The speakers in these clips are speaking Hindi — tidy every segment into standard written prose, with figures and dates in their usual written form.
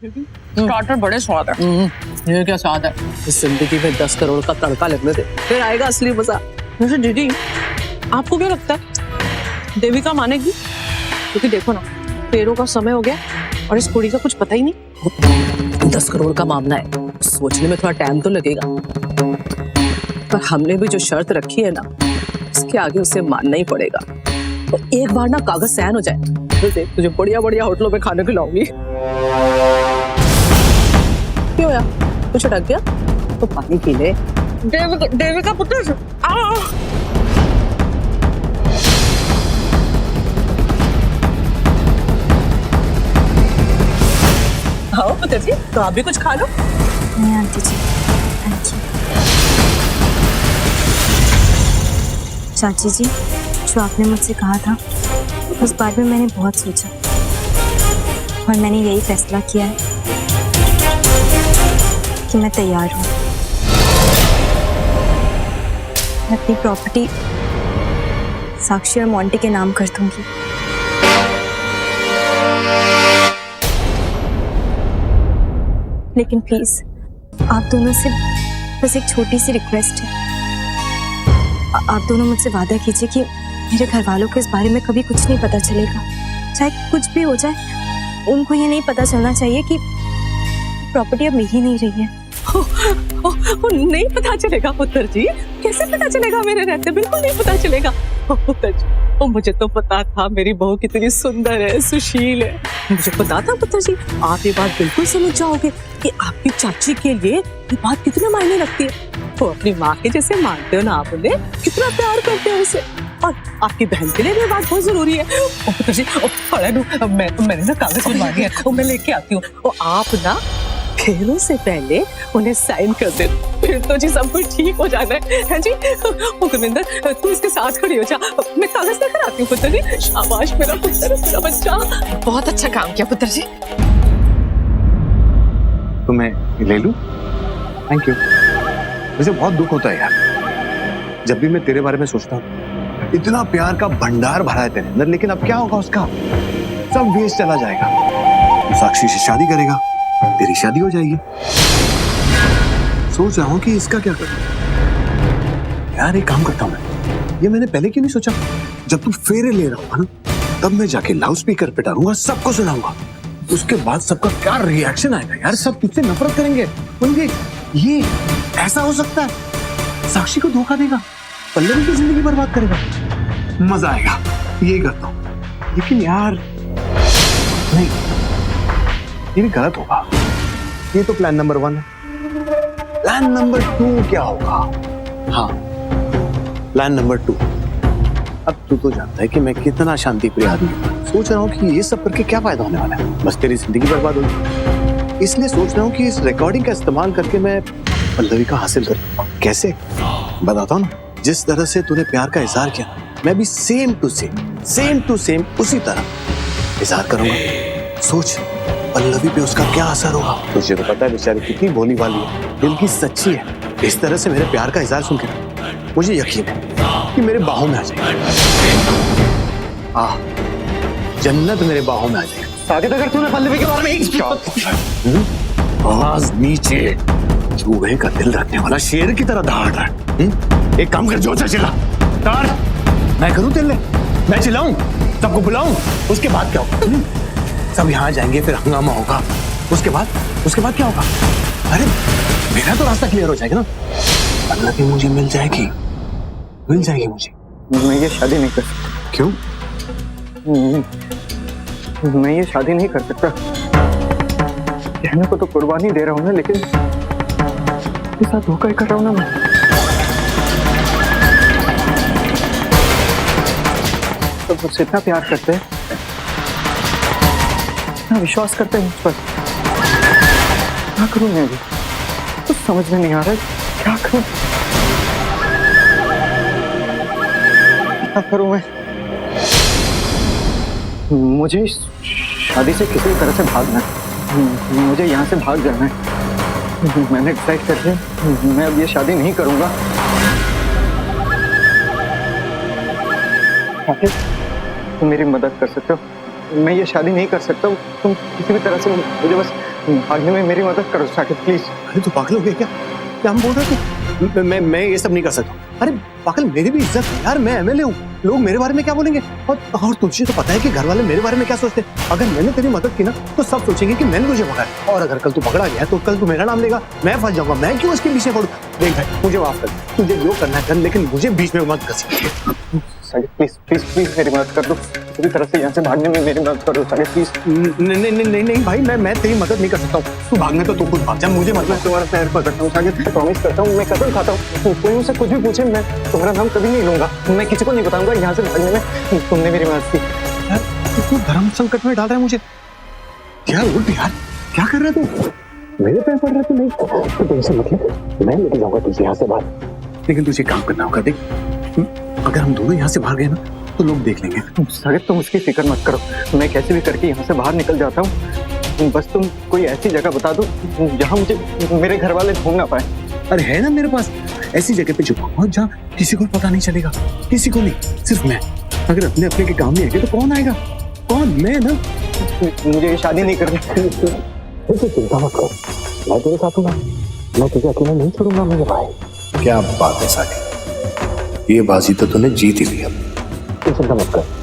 स्टार्टर बड़े स्वाद है। ये क्या स्वाद है? इस जिंदगी में 10 करोड़ का तड़का लगने दे, फिर आएगा असली मजा। वैसे दीदी, आपको क्या लगता है देविका मानेगी? क्योंकि देखो ना, फेरों का समय हो गया और इस कुड़ी का कुछ पता ही नहीं। 10 करोड़ का मामला है, सोचने में थोड़ा टाइम तो लगेगा, पर हमने भी जो शर्त रखी है ना, उसके आगे उसे मानना ही पड़ेगा। तो एक बार ना कागज साइन हो जाए तो देख, तुझे बढ़िया बढ़िया होटलों में खाने खिलाऊंगी। क्यों यार, कुछ अटक गया तो पानी पी ले। देविका पुत्र, हाँ पुत्र जी, तो आप भी कुछ खा लो। नहीं आंटी जी, थैंक यू। चाची जी, जो आपने मुझसे कहा था उस बारे में मैंने बहुत सोचा और मैंने यही फैसला किया है कि मैं तैयार हूँ। मैं अपनी प्रॉपर्टी साक्षी और मोंटी के नाम कर दूंगी। लेकिन प्लीज आप दोनों से बस एक छोटी सी रिक्वेस्ट है। आप दोनों मुझसे वादा कीजिए कि मेरे घर वालों को इस बारे में कभी कुछ नहीं पता चलेगा। चाहे कुछ भी हो जाए, उनको ये नहीं पता चलना चाहिए कि प्रॉपर्टी अब मेरी नहीं रही है। नहीं पता चलेगा पुत्र जी, कैसे पता चलेगा मेरे रहते? बिल्कुल नहीं पता चलेगा पुत्र जी। मुझे तो पता था मेरी बहू कितनी सुंदर है, सुशील है। मुझे पता था पुत्र जी, आप ये बात बिल्कुल समझ जाओगे कि आपकी चाची के लिए ये बात कितना मायने रखती है। वो अपनी माँ के जैसे मानते हो ना आप उन्हें, कितना प्यार करते हो उसे। और आपकी बहन के लिए भी बात बहुत जरूरी है। पुत्र जी, मैंने ना कागज बनवा दिया है, मैं लेके आती हूँ। आप ना फेरों से पहले उन्हें साइन कर दे, फिर तो जी सब कुछ ठीक हो जाना है जी। गुरविंदर, तू इसके साथ खड़ी हो जा, मैं कागज लेकर आती हूँ पुत्र जी। शाबाश मेरा पुत्र, मेरा बच्चा, बहुत अच्छा काम किया पुत्र जी। तो मैं ले लूं? Thank you. मुझे बहुत दुख होता है यार, जब भी मैं तेरे बारे में सोचता हूँ। इतना प्यार का भंडार भरा है तेरे अंदर, लेकिन अब क्या होगा उसका? सब वेस्ट चला जाएगा। साक्षी से शादी करेगा, तेरी शादी हो जाएगी। सोच रहा हूँ कि इसका क्या करूं। यार एक काम करता हूँ मैं, ये मैंने पहले क्यों नहीं सोचा? जब तू फेरे ले रहा होगा ना, तब मैं जाके लाउड स्पीकर पे डालूंगा, सबको सुनाऊंगा। उसके बाद सबका क्या रिएक्शन आएगा यार, सब तुझसे नफरत करेंगे। बोलेंगे ये ऐसा हो सकता है, साक्षी को धोखा देगा, पल्लवी की जिंदगी बर्बाद करेगा। मजा आएगा, ये करता हूँ। लेकिन यार नहीं, ये भी गलत होगा। ये तो प्लान नंबर 1 है। प्लान नंबर 2 क्या होगा? हाँ, प्लान नंबर 2। अब तू तो जानता है कि मैं कितना शांति प्रिय आदमी हूँ। सोच रहा हूँ कि ये सब करके क्या फायदा होने वाला है, बस तेरी जिंदगी बर्बाद होगी। इसलिए सोच रहा हूँ कि इस रिकॉर्डिंग का इस्तेमाल करके मैं पल्लवी का हासिल करूँ। कैसे? बताता हूँ ना। जिस तरह से तूने प्यार का इजहार किया, मैं भी सेम टू सेम उसी तरह इजहार करूंगा। सोच पल्लवी पे उसका क्या असर होगा। तुझे तो पता है बेचारी कितनी भोली वाली है, दिल की सच्ची है। इस तरह से मेरे प्यार का इजहार सुन के मुझे यकीन है कि मेरे बाहों में आ जाएगी। जन्नत मेरे बाहों में आ जाएगी। साजिद, अगर तूने पल्लवी के बारे में आवाज नीचे, चूहे का दिल रखने वाला शेर की तरह दहाड़ रहा है। एक काम कर, जोर से चिल्ला। तार मैं करूं तेरे लिए? मैं चिल्लाऊं, सबको बुलाऊं, उसके बाद क्या होगा? सब यहाँ जाएंगे, फिर हंगामा होगा। उसके बाद क्या होगा? अरे मेरा तो रास्ता क्लियर हो जाएगा ना। पल्लवी मुझे मिल जाएगी मुझे। मैं ये शादी नहीं कर सकता। क्यों? मैं ये शादी नहीं कर सकता। कहने को तो कुर्बानी दे रहा हूँ ना, लेकिन इसके साथ धोखा ही कर रहा हूँ ना मैं। तो मुझसे इतना प्यार करते हैं, इतना विश्वास करते हैं मुझ पर। क्या करूं मैं अभी? कुछ समझ में नहीं आ रहा है, क्या करूं मैं? मुझे इस शादी से किसी तरह से भागना है। मुझे यहाँ से भाग जाना है। मैंने डिसाइड कर लिया, मैं अब ये शादी नहीं करूंगा। तुम मेरी मदद कर सकते हो? मैं ये शादी नहीं कर सकता। तुम किसी भी तरह से मुझे बस भागने में मेरी मदद करो साकिब प्लीज। अरे तू पागल हो गया क्या? क्या हम बोल रहे थे? मैं ये सब नहीं कर सकता। अरे पागल, मेरी भी इज्जत है यार, मैं एमएलए हूँ, लोग मेरे बारे में क्या बोलेंगे? और तुझे तो पता है कि घर वाले मेरे बारे में क्या सोचते हैं। अगर मैंने तेरी मदद की ना तो सब सोचेंगे कि मैंने तुझे पकड़ा, और अगर कल तू पकड़ा गया तो कल तू मेरा नाम लेगा, मैं फंस जाऊंगा। मैं क्यों उसके पीछे पड़ूं? देख भाई, मुझे माफ कर, तुझे जो करना है कर, लेकिन मुझे बीच में मत घसीट। साकिब प्लीज प्लीज प्लीज मेरी मदद कर दो, किसी तरह से यहाँ से भागने में मेरी मदद करो साकिब प्लीज। नहीं भाई, मैं तेरी मदद नहीं कर सकता हूँ। तू भागने तो तू खुद भाग जा, मुझे मतलब तुम्हारा पैर पकड़ता हूँ साकिब, प्रॉमिस करता हूँ, मैं कसम खाता हूँ, कोई मुझसे कुछ भी पूछे मैं तुम्हारा नाम कभी नहीं लूंगा, मैं किसी को नहीं बताऊंगा यहाँ से भागने में तुमने मेरी मदद की। यार तू धर्म संकट में डाल रहा है मुझे यार। उल्ट यार, क्या कर रहा है तू? मेरे पैर पड़ रहे थे? नहीं तो टेंशन मत ले, मैं लेके जाऊंगा तुझे यहाँ से बाहर। लेकिन तुझे काम करना होगा। देख, अगर हम दोनों यहाँ से बाहर गए ना तो लोग देख लेंगे। साकिब तुम उसकी फिक्र मत करो, मैं कैसे भी करके यहाँ से बाहर निकल जाता हूँ, बस तुम कोई ऐसी जगह बता दो जहाँ मुझे मेरे घर वाले ढूंढ ना पाए। अरे है ना मेरे पास ऐसी जगह पे छुपाऊंगा जहाँ किसी को पता नहीं चलेगा, किसी को नहीं, सिर्फ मैं। अगर अपने अपने के काम नहीं आएंगे तो कौन आएगा? कौन? मैं ना। मुझे ये शादी नहीं करनी। चिंता मत कर, मैं तेरे साथ हूँ, मैं तुझे अकेला नहीं छोड़ूंगा मेरे भाई। क्या बात है साकिब, ये बाजी तो तूने जीत ही ली। अब तू चिंता मत कर।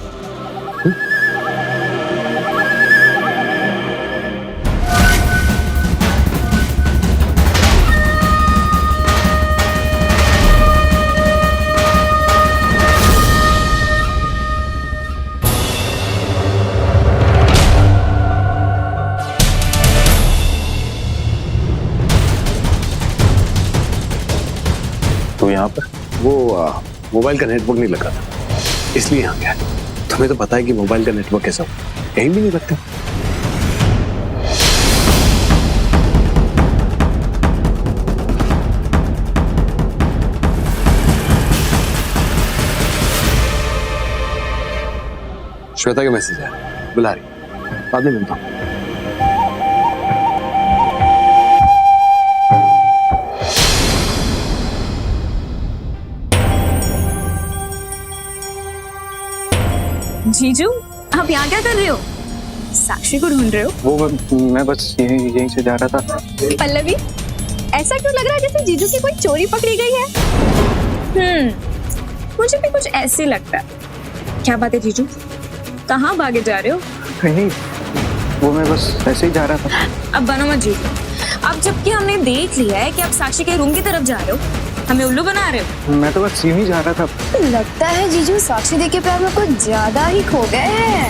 तो यहाँ पर वो मोबाइल का नेटवर्क नहीं लग रहा था, इसलिए यहाँ गया। तुम्हें तो पता है कि मोबाइल का नेटवर्क कैसा हो, कहीं भी नहीं लगता। श्वेता का मैसेज है, बुला रही, बाद में मिलता हूँ। जीजू, आप यहाँ क्या कर रहे हो? साक्षी को ढूंढ रहे हो? वो मैं बस यहीं से जा रहा था। पल्लवी, ऐसा क्यों लग रहा है जैसे जीजू की कोई चोरी पकड़ी गई है? मुझे भी कुछ ऐसे लगता है। क्या बात है जीजू, कहाँ भागे जा रहे हो? नहीं, वो मैं बस ऐसे ही जा रहा था। अब बनो मत जीजू, अब जबकि हमने देख लिया है कि आप साक्षी के रूम की तरफ जा रहे हो, हमें उल्लू बना रहे हो। मैं तो बस यूं ही जा रहा था। लगता है जीजू साक्षी देख के प्यार में कुछ ज्यादा ही खो गए हैं।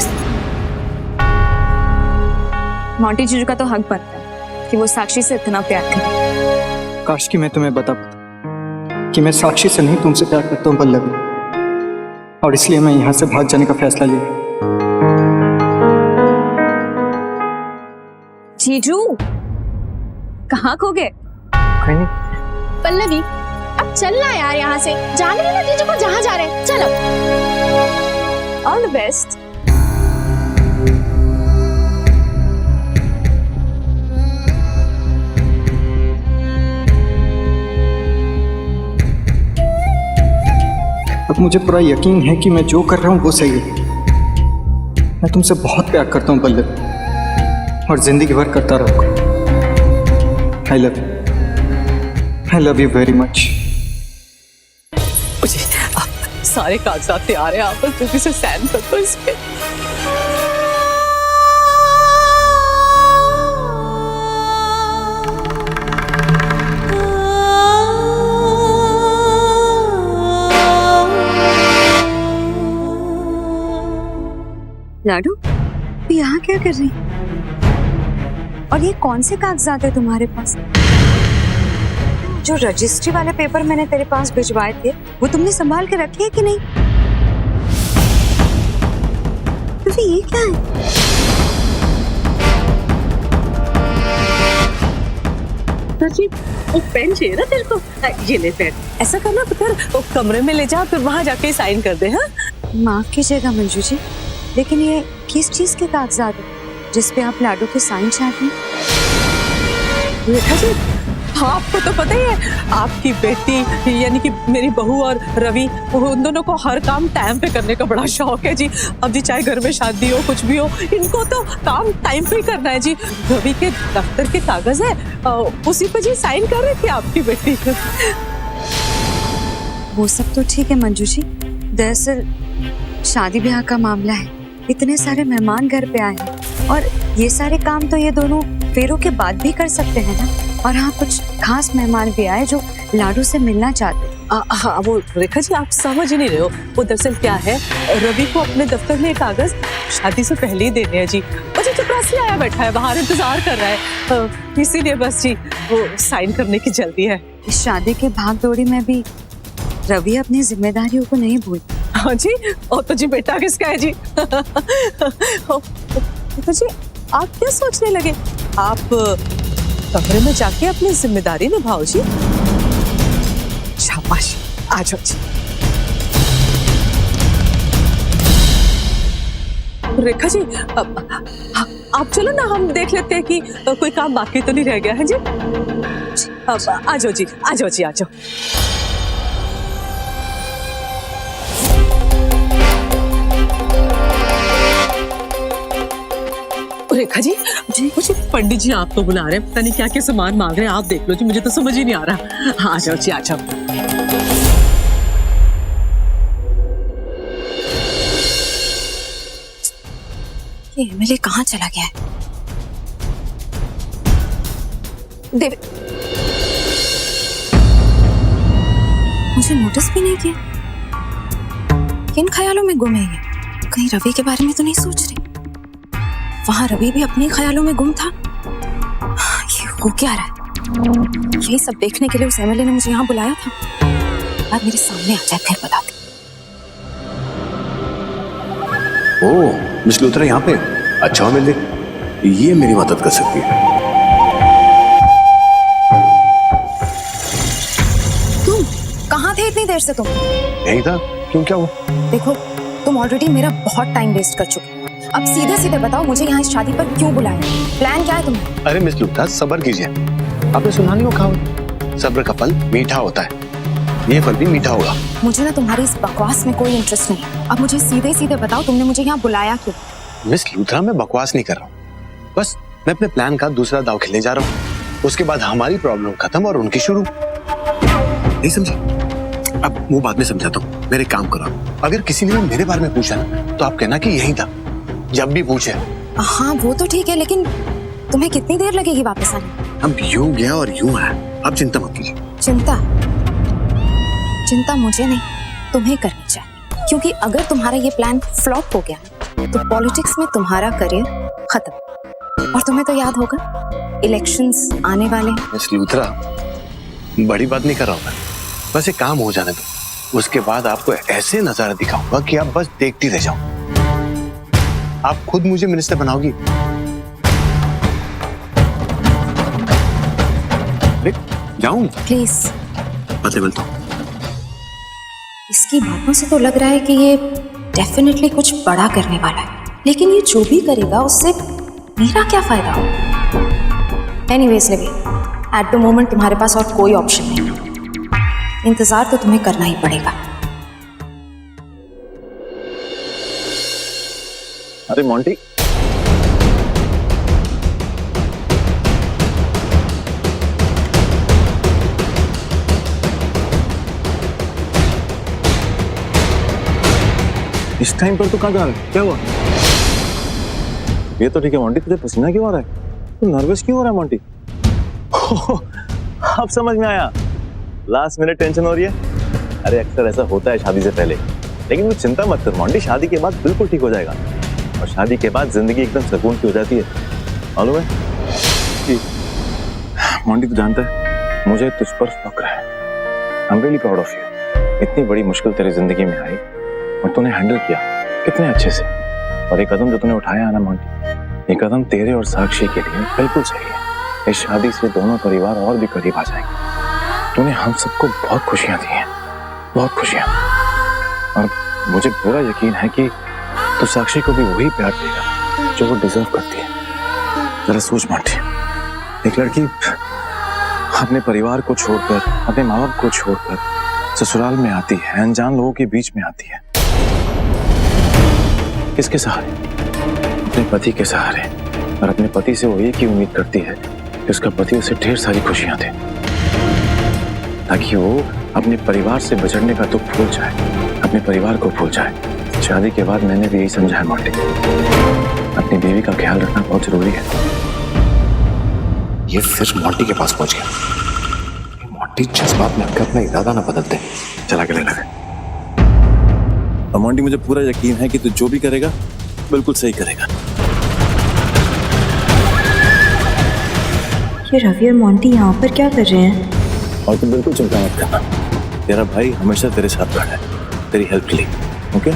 मोंटी जीजू का तो हक बनता है कि वो साक्षी से इतना प्यार करे। काश कि मैं तुम्हें बता पाता कि मैं साक्षी से नहीं तुमसे प्यार करता हूँ पल्लवी, और इसलिए मैं यहाँ से भाग जाने का फैसला लिया। जीजू कहाँ खो गए? कहीं नहीं। पल्लवी, अब चलना यार यहाँ से, जाने देना जीजू को जहाँ जा रहे हैं, चलो। All the best. अब मुझे पूरा यकीन है कि मैं जो कर रहा हूँ वो सही है। मैं तुमसे बहुत प्यार करता हूँ पल्लवी, और जिंदगी भर करता रहूंगा। I love you very much. सारे कागजात तैयार है, आप बस जल्दी से साइन कर दो इस पे। लाडू, तू यहाँ क्या कर रही? और ये कौन से कागजात है तुम्हारे पास? जो रजिस्ट्री वाले पेपर मैंने तेरे पास भिजवाए थे, वो तुमने संभाल के रखे हैं कि नहीं? तो फिर ये क्या है? जी, वो पेन चाहिए ना तेरे को, ये ले पेन। ऐसा करना पुत्र, वो कमरे में ले जा, फिर वहां जाके साइन कर दे। हाँ, माफ कीजिएगा मंजू जी, लेकिन ये किस चीज के कागजात है जिसपे आप लाडू के साइन चाहती हैं? रेखा जी, आपको तो पता ही है, आपकी बेटी यानी कि मेरी बहू और रवि, उन दोनों को हर काम टाइम पे करने का बड़ा शौक है जी। अब जी चाहे घर में शादी हो कुछ भी हो, इनको तो काम टाइम पे ही करना है जी। रवि के दफ्तर के कागज है, उसी पे जी साइन कर रही थी आपकी बेटी। वो सब तो ठीक है मंजू जी, दरअसल शादी ब्याह का मामला है, इतने सारे मेहमान घर पे आए हैं और ये सारे काम तो ये दोनों फेरों के बाद भी कर सकते हैं ना। और हाँ, कुछ खास मेहमान भी आए जो लाडू से मिलना चाहते हैं। हाँ वो रेखा जी, आप समझ ही नहीं रहे हो। वो दरअसल क्या है, रवि को अपने दफ्तर में कागज शादी से पहले ही देने हैं जी। वो जी चपरासी आया बैठा है बाहर, इंतजार कर रहा है, इसीलिए बस जी वो साइन करने की जल्दी है। इस शादी के भाग दौड़ी में भी रवि अपनी जिम्मेदारियों को नहीं भूल। हाँ जी, और तो जी बेटा किसका है जी? तो जी आप क्या सोचने लगे? आप कमरे में जाके अपनी जिम्मेदारी निभाओ जी। शाबाश, आ जाओ जी। रेखा जी, आप चलो ना, हम देख लेते हैं कि कोई काम बाकी तो नहीं रह गया है जी। अब आ जाओ जी, आ जाओ जी, आ जाओ। रेखा जी, मुझे पंडित जी आपको बुला रहे हैं, पता नहीं क्या क्या सामान मांग रहे हैं, आप देख लो जी, मुझे तो समझ ही नहीं आ रहा। हाँ, आ जाओ जी, आ जाओ। ये एमएलए कहाँ चला गया है? देव, मुझे नोटिस भी नहीं किया। किन ख्यालों में गुम है ये? कहीं रवि के बारे में तो नहीं सोच रही? वहां रवि भी अपने ख्यालों में गुम था। ये हो क्या रहा है? यही सब देखने के लिए उस एमएलए ने मुझे यहाँ बुलाया था। आज मेरे सामने आ जाए फिर बताती। ओह, मिस लूथरा यहाँ पे? अच्छा मिल गई, ये मेरी मदद कर सकती है। तुम कहाँ थे इतनी देर से? तुम यही था। क्यों, क्या हुआ? देखो, तुम ऑलरेडी मेरा बहुत टाइम वेस्ट कर चुके हो। अब सीधे सीधे बताओ मुझे यहाँ इस शादी पर क्यों बुलाया? प्लान क्या है तुम्हारा? अरे मिस लूथरा, सब्र कीजिए। आपने सुना नहीं हो कहावत, सब्र का फल मीठा होता है, ये फल भी मीठा होगा। मुझे ना तुम्हारी इस बकवास में कोई इंटरेस्ट नहीं है। अब मुझे सीधे सीधे बताओ तुमने मुझे यहाँ बुलाया क्यों? मिस लूथरा, मैं बकवास नहीं कर रहा हूँ, बस मैं अपने प्लान का दूसरा दांव खेलने जा रहा हूँ। उसके बाद हमारी प्रॉब्लम खत्म और उनकी शुरू। नहीं समझे? अब वो बाद में समझाता हूँ। मेरे काम करो, अगर किसी ने मेरे बारे में पूछा ना तो आप कहना कि यही था, जब भी पूछे। हाँ वो तो ठीक है, लेकिन तुम्हें कितनी देर लगेगी वापस आने? अब यूं गया और यूं आया, अब चिंता मत कीजिए। चिंता मुझे नहीं, तुम्हें करनी चाहिए, क्योंकि अगर तुम्हारा ये प्लान फ्लॉप हो गया तो पॉलिटिक्स में तुम्हारा करियर खत्म। और तुम्हें तो याद होगा, इलेक्शंस आने वाले। मिस लूथरा, बड़ी बात नहीं कर रहा हूँ मैं, बस एक काम हो जाने दो, उसके बाद आपको ऐसे नजारा दिखाऊंगा कि आप बस देखती रह जाओ। आप खुद मुझे मिनिस्टर बनाओगी। जाऊं? प्लीज। पते मिलता हूं। इसकी बातों से तो लग रहा है कि ये डेफिनेटली कुछ बड़ा करने वाला है, लेकिन ये जो भी करेगा उससे मेरा क्या फायदा हो? Anyways Levi, at the moment तुम्हारे पास और कोई ऑप्शन नहीं है, इंतजार तो तुम्हें करना ही पड़ेगा। अरे मोंटी, इस टाइम पर तो कहाँ जा रहा है? क्या हुआ? ये तो ठीक है मोंटी, तुझे पसीना क्यों आ रहा है? तू नर्वस क्यों हो रहा है मोंटी? अब समझ में आया, लास्ट मिनट टेंशन हो रही है। अरे अक्सर ऐसा होता है शादी से पहले, लेकिन तू चिंता मत कर मोंटी, शादी के बाद बिल्कुल ठीक हो जाएगा। और शादी के बाद जिंदगी एकदम सुकून की हो जाती है, मालूम है? मोंटी तू जानता है, मुझे तुझ पर फक्र है। I am really proud of you. इतनी बड़ी मुश्किल तेरी जिंदगी में आई और तूने हैंडल किया कितने अच्छे से। और एक कदम जो तूने उठाया है ना मोंटी, ये कदम तेरे और साक्षी के लिए बिल्कुल सही है। इस शादी से दोनों परिवार और भी करीब आ जाएंगे। तूने हम सबको बहुत खुशियां दी हैं, बहुत खुशियां। और मुझे पूरा यकीन है कि तू साक्षी को भी वही प्यार देगा जो वो डिजर्व करती है। जरा सोच मोंटी, एक लड़की अपने परिवार को छोड़कर, अपने माँ बाप को छोड़कर ससुराल में आती है, अनजान लोगों के बीच में आती है। किसके सहारे? अपने पति के सहारे। और अपने पति से वो एक ही उम्मीद करती है कि उसका पति उसे ढेर सारी खुशियां दे, ताकि वो अपने परिवार से बिछड़ने का दुख भूल जाए, अपने परिवार को भूल जाए। शादी के बाद मैंने भी यही समझा है मोंटी, अपनी बीवी का ख्याल रखना बहुत जरूरी है। ये फिर मोंटी के पास पहुंच गया। मोंटी जज्बात में आकर अपना इरादा ना बदलते। चला के ले लगे। और मोंटी, मुझे पूरा यकीन है कि तू जो भी करेगा बिल्कुल सही करेगा। ये रवि और मोंटी यहाँ पर क्या कर रहे हैं? और तुम बिल्कुल चिंता मत करना, तेरा भाई हमेशा तेरे साथ खड़ा है, तेरी हेल्प के लिए। ओके?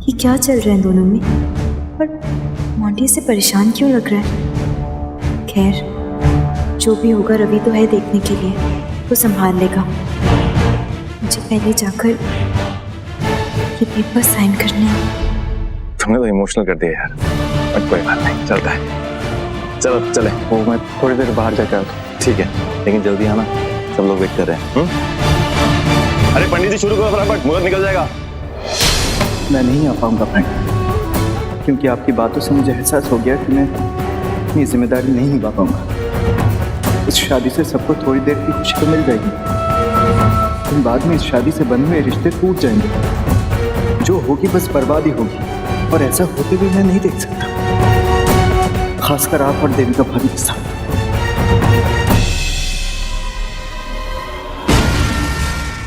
ये क्या चल रहा है दोनों में? पर मोंटी से परेशान क्यों लग रहा है? खैर, जो भी होगा रवि तो है देखने के लिए, वो संभाल लेगा। मुझे पहले जाकर ये पेपर साइन करने हैं। तुमने तो इमोशनल कर दिया यार, बट कोई बात नहीं, चलता है। चलो चले, वो मैं थोड़ी देर बाहर जाकर आता हूँ। ठीक है, लेकिन जल्दी आना, सब लोग वेट कर रहे हैं। अरे पंडित जी शुरू करो फटाफट, मुहूर्त निकल जाएगा। मैं नहीं आ पाऊंगा फ्रेंड, क्योंकि आपकी बातों से मुझे एहसास हो गया कि मैं अपनी जिम्मेदारी नहीं निभा पाऊंगा। इस शादी से सबको थोड़ी देर की खुशी तो मिल जाएगी, लेकिन बाद में इस शादी से बंधे हुए रिश्ते टूट जाएंगे। जो होगी बस बर्बादी होगी, और ऐसा होते भी मैं नहीं देख सकता, खासकर आप और देविका भाभी के साथ।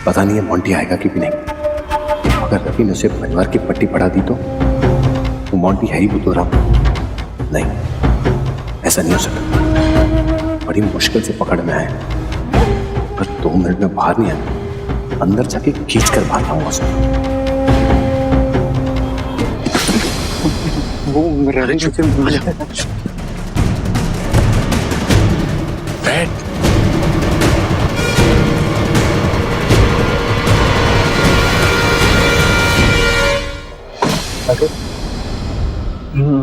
पता नहीं है मोंटी आएगा कि भी नहीं। अगर रवि ने उसे परिवार की पट्टी पढ़ा दी तो मोंटी है ही वो तो रहा। नहीं, ऐसा नहीं हो सकता। बड़ी मुश्किल से पकड़ में आए, पर 2 मिनट में बाहर नहीं आया, अंदर जाके खींच कर बाहर लाऊंगा उसे। वो मेरा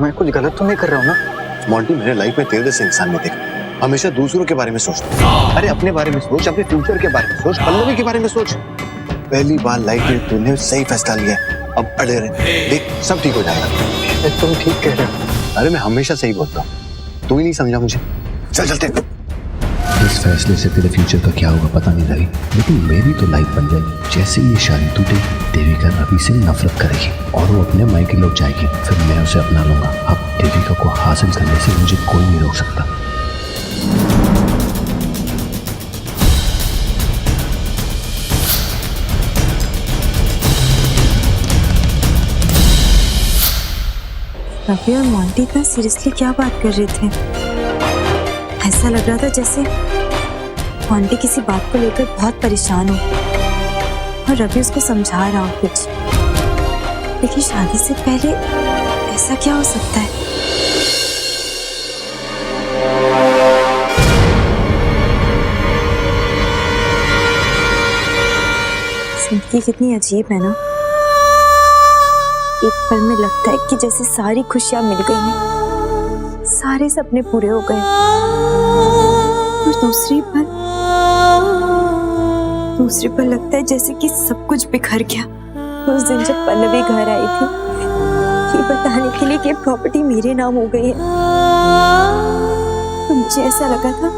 मैं कुछ गलत तो नहीं कर रहा हूँ ना? मोंटी, मैंने लाइफ में तेरे जैसे इंसान नहीं देखा। हमेशा दूसरों के बारे में सोचता। अरे अपने बारे में सोच, अपने फ्यूचर के बारे में सोच, पल्लवी के बारे में सोच। पहली बार लाइफ में तूने सही फैसला लिया, अब अड़े रहे, देख सब ठीक हो जाएगा। तुम ठीक कह रहे हो। अरे मैं हमेशा सही बोलता हूँ, तू ही नहीं समझा मुझे। चल चलते। इस फैसले से तेरे फ्यूचर का क्या होगा पता नहीं रही, लेकिन मेरी तो लाइफ बन जाएगी। जैसे ये शादी टूटे, देविका रवि से नफरत करेगी और वो अपने मायके लौट जाएगी, फिर मैं उसे अपना लूंगा। अब देविका को हासिल करने से मुझे कोई नहीं रोक सकता। रवि और मोंटी का सीरियसली क्या बात कर रहे थे? ऐसा लग रहा था जैसे मोंटी किसी बात को लेकर बहुत परेशान हो और रवि उसको समझा रहा हो कुछ। लेकिन शादी से पहले ऐसा क्या हो सकता है? जिंदगी कितनी अजीब है ना। एक पल में लगता है कि जैसे सारी खुशियां मिल गई हैं, सारे सपने पूरे हो गए, और दूसरी पल लगता है जैसे कि सब कुछ बिखर गया। उस दिन जब पल्लवी घर आई थी ये बताने के लिए कि प्रॉपर्टी मेरे नाम हो गई है, तो मुझे ऐसा लगा था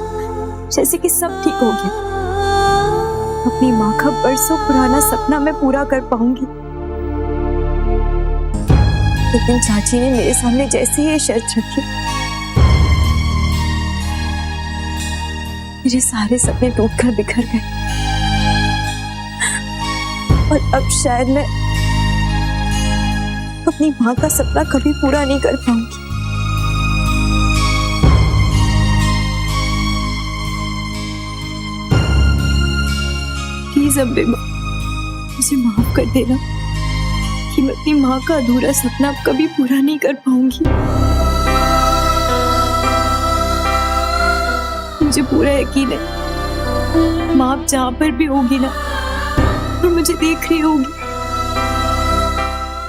जैसे कि सब ठीक हो गया, अपनी माँ का बरसों पुराना सपना मैं पूरा कर पाऊंगी। लेकिन चाची ने मेरे सामने जैसे ही ये शर्त रखी, मेरे सारे सपने टूटकर बिखर गए, और अब शायद मैं अपनी माँ का सपना कभी पूरा नहीं कर पाऊंगी। प्लीज अम्बे माँ, मुझे माफ कर देना कि मैं अपनी माँ का अधूरा सपना अब कभी पूरा नहीं कर पाऊंगी। मुझे पूरा यकीन है माँ आप जहाँ पर भी होगी ना और मुझे देख रही होगी,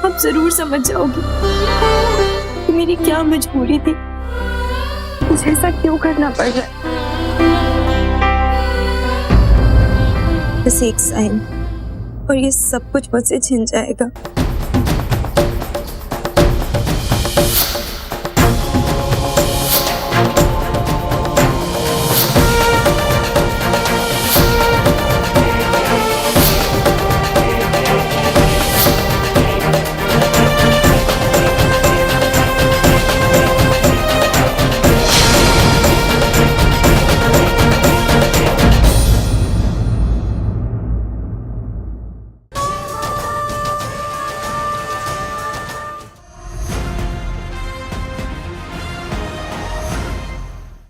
आप जरूर समझ जाओगी मेरी क्या मजबूरी थी, मुझे ऐसा क्यों करना पड़ रहा है? बस एक साइन और ये सब कुछ मुझसे छिन जाएगा।